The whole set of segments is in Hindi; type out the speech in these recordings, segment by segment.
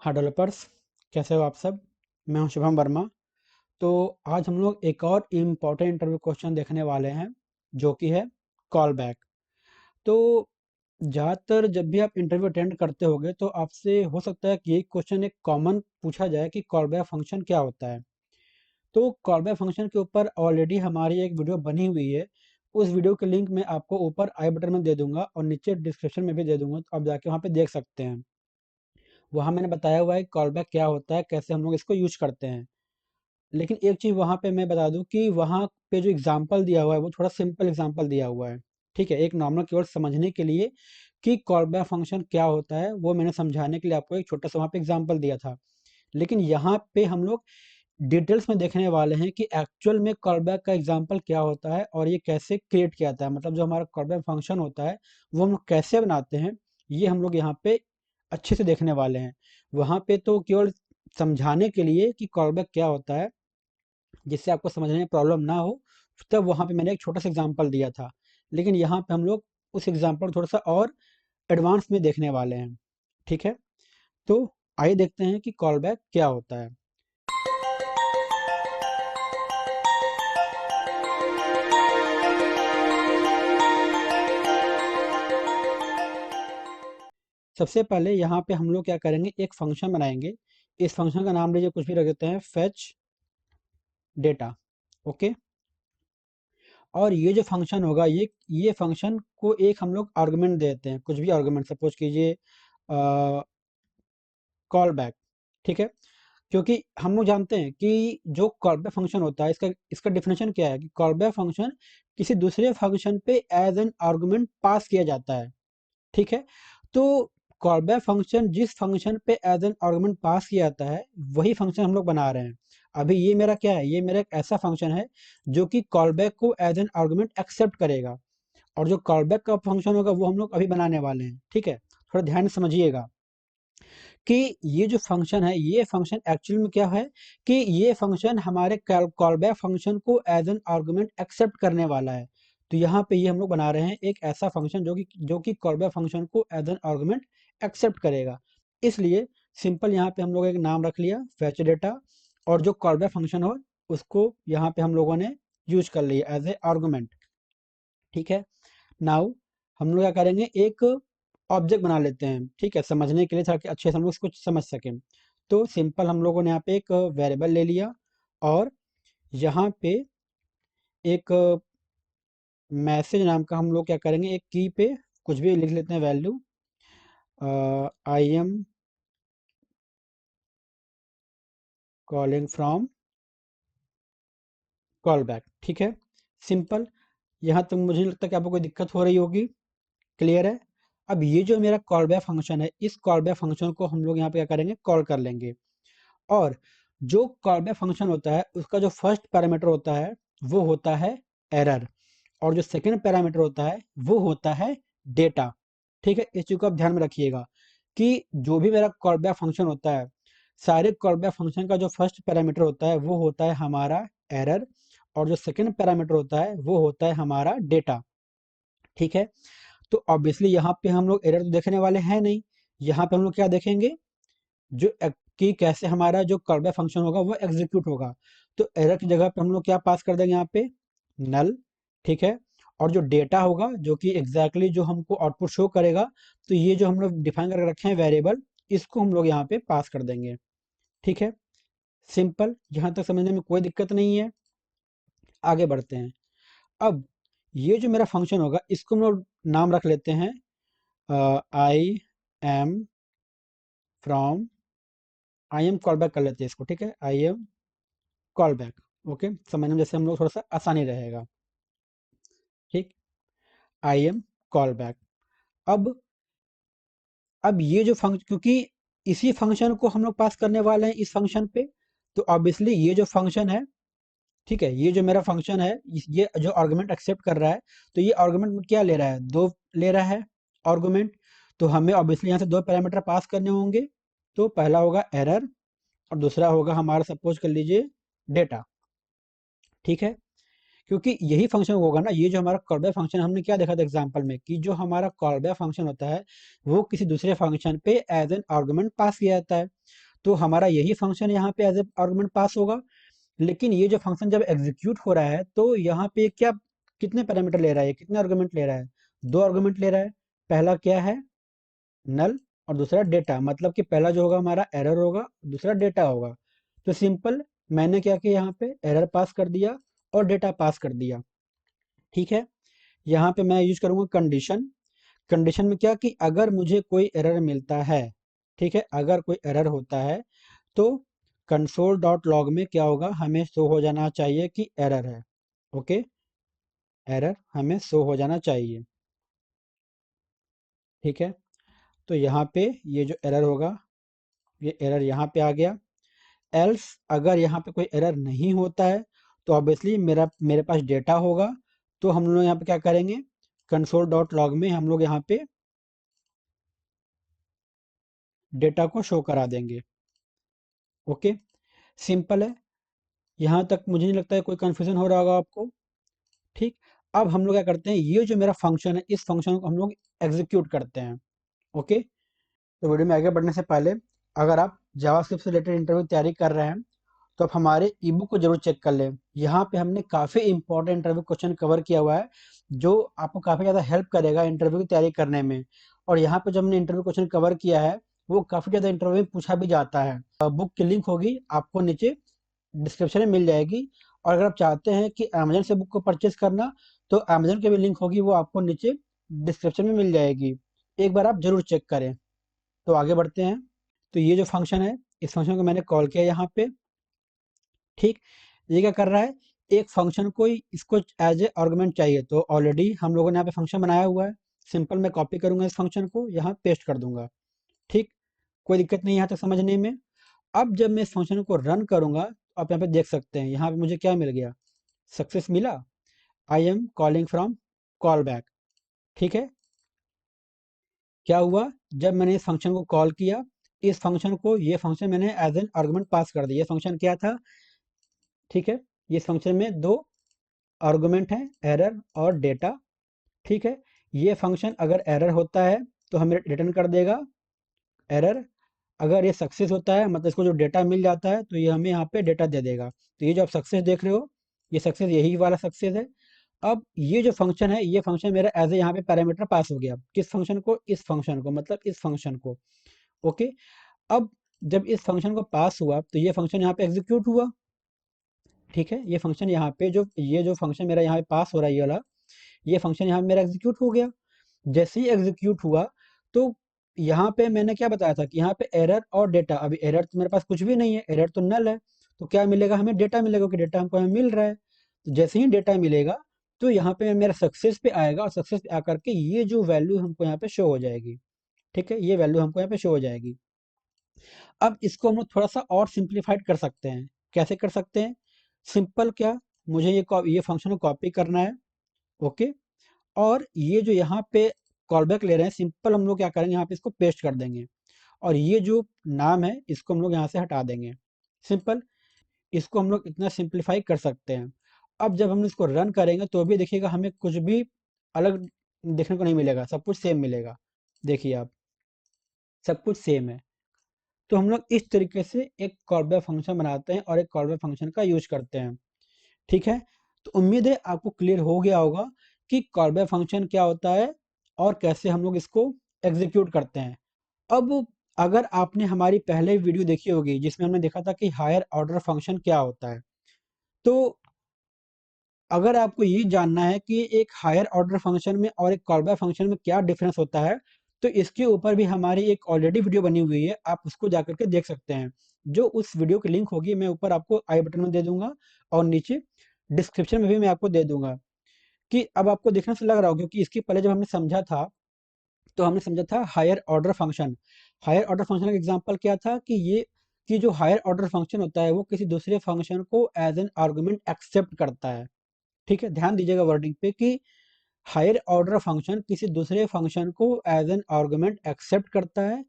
हाँ डेवलपर्स, कैसे हो आप सब। मैं हूं शुभम वर्मा। तो आज हम लोग एक और इम्पॉर्टेंट इंटरव्यू क्वेश्चन देखने वाले हैं, जो कि है कॉल बैक। तो ज़्यादातर जब भी आप इंटरव्यू अटेंड करते होगे तो आपसे हो सकता है कि ये क्वेश्चन एक कॉमन पूछा जाए कि कॉल बैक फंक्शन क्या होता है। तो कॉल बैक फंक्शन के ऊपर ऑलरेडी हमारी एक वीडियो बनी हुई है। उस वीडियो के लिंक मैं आपको ऊपर आई बटन में दे दूंगा और नीचे डिस्क्रिप्शन में भी दे दूंगा, तो आप जाके वहाँ पे देख सकते हैं। वहाँ मैंने बताया हुआ है कॉल बैक क्या होता है, कैसे हम लोग इसको यूज करते हैं। लेकिन एक चीज़ वहाँ पे मैं बता दूँ कि वहाँ पे जो एग्जाम्पल दिया हुआ है वो थोड़ा सिंपल एग्जाम्पल दिया हुआ है। ठीक है, एक नॉर्मल केवल समझने के लिए कि कॉल बैक फंक्शन क्या होता है वो मैंने समझाने के लिए आपको एक छोटा सा वहाँ पे एग्जाम्पल दिया था। लेकिन यहाँ पे हम लोग डिटेल्स में देखने वाले हैं कि एक्चुअल में कॉल बैक का एग्जाम्पल क्या होता है और ये कैसे क्रिएट किया जाता है, मतलब जो हमारा कॉल बैक फंक्शन होता है वो हम लोग कैसे बनाते हैं, ये हम लोग यहाँ पे अच्छे से देखने वाले हैं। वहाँ पे तो केवल समझाने के लिए कि कॉल बैक क्या होता है, जिससे आपको समझने में प्रॉब्लम ना हो, तब वहाँ पे मैंने एक छोटा सा एग्जांपल दिया था। लेकिन यहाँ पे हम लोग उस एग्जांपल थोड़ा सा और एडवांस में देखने वाले हैं। ठीक है, तो आइए देखते हैं कि कॉल बैक क्या होता है। सबसे पहले यहाँ पे हम लोग क्या करेंगे, एक फंक्शन बनाएंगे। इस फंक्शन का नाम लीजिए, कुछ भी रख देते हैं, फेच डेटा। ओके। और ये जो फंक्शन होगा, ये फंक्शन को एक हम लोग आर्गुमेंट देते हैं, कुछ भी आर्गुमेंट, सपोज कीजिए कॉल बैक। ठीक है, क्योंकि हम लोग जानते हैं कि जो कॉल बैक फंक्शन होता है, इसका इसका डिफिनेशन क्या है कि कॉल बैक फंक्शन किसी दूसरे फंक्शन पे एज एन आर्गुमेंट पास किया जाता है। ठीक है, तो कॉल बैक फंक्शन जिस फंक्शन पे एज एन आर्गुमेंट पास किया जाता है वही फंक्शन हम लोग बना रहे हैं। अभी ये मेरा क्या है, ये मेरा एक ऐसा फंक्शन है जो कि कॉल बैक को एज एन आर्गुमेंट एक्सेप्ट करेगा। और जो कॉल बैक का फंक्शन होगा वो हम लोग अभी बनाने वाले हैं। ठीक है, थोड़ा ध्यान से समझिएगा कि ये जो फंक्शन है, ये फंक्शन एक्चुअल में क्या है कि ये फंक्शन हमारे कॉल बैक फंक्शन को एज एन आर्गुमेंट एक्सेप्ट करने वाला है। तो यहाँ पे ये हम लोग बना रहे हैं एक ऐसा फंक्शन जो कि कॉल बैक फंक्शन को एज एन आर्गुमेंट एक्सेप्ट करेगा। इसलिए सिंपल यहाँ पे हम लोग एक नाम रख लिया फेच डेटा, और जो कॉल बैक फंक्शन हो उसको यहाँ पे हम लोगों ने यूज कर लिया एज ए आर्गुमेंट। ठीक है, नाउ हम लोग क्या करेंगे, एक ऑब्जेक्ट बना लेते हैं। ठीक है, समझने के लिए ताकि अच्छे से हम लोग इसको समझ सकें। तो सिंपल हम लोगों ने यहाँ पे एक वेरिएबल ले लिया, और यहाँ पे एक मैसेज नाम का हम लोग क्या करेंगे, एक की पे कुछ भी लिख लेते हैं, value I am calling from call back. ठीक है, सिंपल। यहाँ तक मुझे नहीं लगता कि आपको कोई दिक्कत हो रही होगी। क्लियर है। अब ये जो मेरा कॉल बैक फंक्शन है, इस कॉल बैक फंक्शन को हम लोग यहाँ पे क्या करेंगे, कॉल कर लेंगे। और जो कॉल बैक फंक्शन होता है उसका जो फर्स्ट पैरामीटर होता है वो होता है एरर, और जो सेकंड पैरामीटर होता है वो होता है डेटा। ठीक है, इस चीज को आप ध्यान में रखिएगा कि जो भी मेरा कॉल बैक फंक्शन होता है, सारे कॉल बैक फंक्शन का जो फर्स्ट पैरामीटर होता है वो होता है हमारा एरर, और जो सेकंड पैरामीटर होता है वो होता है हमारा डेटा। ठीक है, तो ऑब्वियसली यहाँ पे हम लोग एरर तो देखने वाले हैं नहीं। यहाँ पे हम लोग क्या देखेंगे, कि कैसे हमारा जो कॉल बैक फंक्शन होगा वो एग्जीक्यूट होगा। तो एरर की जगह पे हम लोग क्या पास कर देंगे, यहाँ पे नल। ठीक है, और जो डेटा होगा जो कि एग्जैक्टली जो हमको आउटपुट शो करेगा, तो ये जो हम लोग डिफाइन करके रखे हैं वेरिएबल, इसको हम लोग यहाँ पे पास कर देंगे। ठीक है, सिंपल, यहाँ तक समझने में कोई दिक्कत नहीं है। आगे बढ़ते हैं। अब ये जो मेरा फंक्शन होगा इसको हम लोग नाम रख लेते हैं I am from, I am call back कर लेते हैं इसको। ठीक है, I am call back. Okay, समझने में जैसे हम लोग थोड़ा सा आसानी रहेगा। ठीक, आई एम कॉल बैक। अब अब ये जो फंक्शन, क्योंकि इसी फंक्शन को हम लोग पास करने वाले हैं इस फंक्शन पे, तो ऑब्वियसली ये जो फंक्शन है, ठीक है, ये जो मेरा फंक्शन है, ये जो आर्गुमेंट एक्सेप्ट कर रहा है, तो ये आर्गुमेंट क्या ले रहा है, दो ले रहा है आर्गुमेंट। तो हमें ऑब्वियसली यहाँ से दो पैरामीटर पास करने होंगे। तो पहला होगा एरर, और दूसरा होगा हमारा, सपोज कर लीजिए, डेटा। ठीक है, क्योंकि यही फंक्शन होगा ना, ये जो हमारा कॉल बैक फंक्शन हमने क्या देखा था एग्जांपल में कि जो हमारा कॉल बैक फंक्शन होता है वो किसी दूसरे फंक्शन पे एज एन आर्गुमेंट पास किया जाता है। तो हमारा यही फंक्शन यहाँ पे एज ए आर्गुमेंट पास होगा। लेकिन ये जो फंक्शन जब एग्जीक्यूट हो रहा है तो यहाँ पे क्या कितने पैरामीटर ले रहा है, कितने आर्गुमेंट ले रहा है, दो आर्गुमेंट ले रहा है। पहला क्या है, नल, और दूसरा डेटा, मतलब कि पहला जो होगा हमारा एरर होगा, दूसरा डेटा होगा। तो सिंपल, मैंने क्या किया यहाँ पे एरर पास कर दिया और डेटा पास कर दिया। ठीक है, यहाँ पे मैं यूज करूंगा कंडीशन। कंडीशन में क्या कि अगर मुझे कोई एरर मिलता है, ठीक है, अगर कोई एरर होता है तो कंसोल डॉट लॉग में क्या होगा, हमें शो हो जाना चाहिए कि एरर है। ओके, एरर हमें शो हो जाना चाहिए। ठीक है, तो यहाँ पे ये जो एरर होगा, ये एरर यहाँ पे आ गया। एल्स, अगर यहाँ पे कोई एरर नहीं होता है तो ऑब्वियसली मेरे पास डेटा होगा। तो हम लोग यहाँ पे क्या करेंगे, कंसोल डॉट लॉग में हम लोग यहाँ पे डेटा को शो करा देंगे। ओके, सिंपल है। यहाँ तक मुझे नहीं लगता है कोई कंफ्यूजन हो रहा होगा आपको। ठीक, अब हम लोग क्या करते हैं, ये जो मेरा फंक्शन है इस फंक्शन को हम लोग एग्जीक्यूट करते हैं। ओके, तो वीडियो में आगे बढ़ने से पहले, अगर आप जावास्क्रिप्ट से रिलेटेड इंटरव्यू की तैयारी कर रहे हैं तो आप हमारे ई बुक को जरूर चेक कर लें। यहाँ पे हमने काफ़ी इंपॉर्टेंट इंटरव्यू क्वेश्चन कवर किया हुआ है जो आपको काफ़ी ज़्यादा हेल्प करेगा इंटरव्यू की तैयारी करने में। और यहाँ पे जो हमने इंटरव्यू क्वेश्चन कवर किया है वो काफ़ी ज़्यादा इंटरव्यू में पूछा भी जाता है। बुक की लिंक होगी आपको नीचे डिस्क्रिप्शन में मिल जाएगी। और अगर आप चाहते हैं कि अमेजन से बुक को परचेज करना तो अमेजन की भी लिंक होगी, वो आपको नीचे डिस्क्रिप्शन में मिल जाएगी। एक बार आप जरूर चेक करें। तो आगे बढ़ते हैं। तो ये जो फंक्शन है इस फंक्शन को मैंने कॉल किया यहाँ पे। ठीक, ये क्या कर रहा है, एक फंक्शन को इसको एज ए आर्गुमेंट चाहिए, तो ऑलरेडी हम लोगों ने यहाँ पे फंक्शन बनाया हुआ है। सिंपल मैं कॉपी करूंगा इस फंक्शन को, यहाँ पेस्ट कर दूंगा। ठीक, कोई दिक्कत नहीं यहाँ तक समझने में। अब जब मैं इस फंक्शन को रन करूंगा तो आप यहाँ पे देख सकते हैं, यहाँ पे मुझे क्या मिल गया, सक्सेस मिला। I am calling from call back. ठीक है, क्या हुआ, जब मैंने इस फंक्शन को कॉल किया, इस फंक्शन को, ये फंक्शन मैंने एज एन आर्गुमेंट पास कर दिया। ये फंक्शन क्या था, ठीक है, ये फंक्शन में दो आर्गुमेंट है, एरर और डेटा। ठीक है, ये फंक्शन अगर एरर होता है तो हमें रिटर्न कर देगा एरर। अगर ये सक्सेस होता है मतलब इसको जो डेटा मिल जाता है तो ये हमें यहाँ पे डेटा दे देगा। तो ये जो आप सक्सेस देख रहे हो, ये सक्सेस यही वाला सक्सेस है। अब ये जो फंक्शन है, ये फंक्शन मेरा एज ए यहाँ पे पैरामीटर पास हो गया, किस फंक्शन को, इस फंक्शन को, मतलब इस फंक्शन को। ओके, अब जब इस फंक्शन को पास हुआ तो ये फंक्शन यहाँ पे एग्जीक्यूट हुआ। ठीक है, ये फंक्शन यहाँ पे जो, ये जो फंक्शन मेरा यहाँ पे पास हो रहा है ये वाला, ये फंक्शन यहाँ पे मेरा एग्जीक्यूट हो गया। जैसे ही एग्जीक्यूट हुआ तो यहाँ पे मैंने क्या बताया था कि यहाँ पे एरर और डेटा, अभी एरर तो मेरे पास कुछ भी नहीं है, एरर तो नल है। तो क्या मिलेगा, हमें डेटा मिलेगा, कि डेटा हमको हमें मिल रहा है। तो जैसे ही डेटा मिलेगा तो यहाँ पे मेरा सक्सेस पे आएगा, और सक्सेस पे आकर के ये जो वैल्यू हमको यहाँ पे शो हो जाएगी। ठीक है, ये वैल्यू हमको यहाँ पे शो हो जाएगी। अब इसको हम लोग थोड़ा सा और सिंप्लीफाइड कर सकते हैं। कैसे कर सकते हैं, सिंपल, क्या, मुझे ये फंक्शन को कॉपी करना है। ओके, और ये जो यहाँ पे कॉल बैक ले रहे हैं, सिंपल हम लोग क्या करेंगे, यहाँ पे इसको पेस्ट कर देंगे। और ये जो नाम है इसको हम लोग यहाँ से हटा देंगे। सिंपल, इसको हम लोग इतना सिंप्लीफाई कर सकते हैं। अब जब हम इसको रन करेंगे तो भी देखिएगा हमें कुछ भी अलग देखने को नहीं मिलेगा, सब कुछ सेम मिलेगा। देखिए आप, सब कुछ सेम है। तो हम लोग इस तरीके से एक कॉल बैक फंक्शन बनाते हैं और एक कॉल बैक फंक्शन का यूज करते हैं। ठीक है, तो उम्मीद है आपको क्लियर हो गया होगा कि कॉल बैक फंक्शन क्या होता है और कैसे हम लोग इसको एग्जीक्यूट करते हैं। अब अगर आपने हमारी पहले वीडियो देखी होगी जिसमें हमने देखा था कि हायर ऑर्डर फंक्शन क्या होता है, तो अगर आपको ये जानना है कि एक हायर ऑर्डर फंक्शन में और एक कॉल बैक फंक्शन में क्या डिफरेंस होता है, तो इसके ऊपर भी हमारी एक ऑलरेडी वीडियो बनी हुई है, आप उसको जाकर के देख सकते हैं। जो उस वीडियो की लिंक होगी मैं ऊपर आपको आई बटन में दे दूंगा और नीचे डिस्क्रिप्शन में भी मैं आपको दे दूंगा। कि अब आपको देखने से लग रहा होगा, क्योंकि इसके पहले जब हमने समझा था तो हमने समझा था higher order function. Higher order function का एग्जांपल क्या था कि ये, कि जो हायर ऑर्डर फंक्शन होता है वो किसी दूसरे फंक्शन को एज एन आर्गुमेंट एक्सेप्ट करता है। ठीक है, ध्यान दीजिएगा वर्डिंग पे कि हायर ऑर्डर फंक्शन किसी दूसरे फंक्शन को एज एन आर्गुमेंट एक्सेप्ट करता है,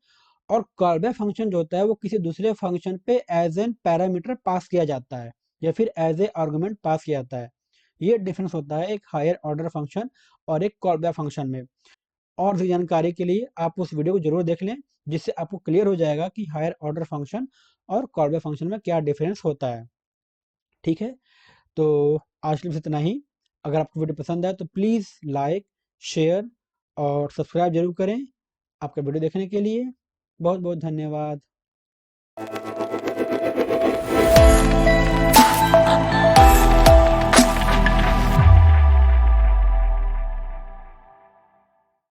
और कॉल बैक फंक्शन जो होता है वो किसी दूसरे फंक्शन पे एज एन पैरामीटर पास किया जाता है या फिर एज ए आर्गुमेंट पास किया जाता है। ये डिफरेंस होता है एक हायर ऑर्डर फंक्शन और एक कॉल बैक फंक्शन में। और भी जानकारी के लिए आप उस वीडियो को जरूर देख लें, जिससे आपको क्लियर हो जाएगा कि हायर ऑर्डर फंक्शन और कॉल बैक फंक्शन में क्या डिफरेंस होता है। ठीक है, तो आज के लिए बस इतना ही। अगर आपको वीडियो पसंद आए तो प्लीज़ लाइक, शेयर और सब्सक्राइब जरूर करें। आपका वीडियो देखने के लिए बहुत बहुत धन्यवाद।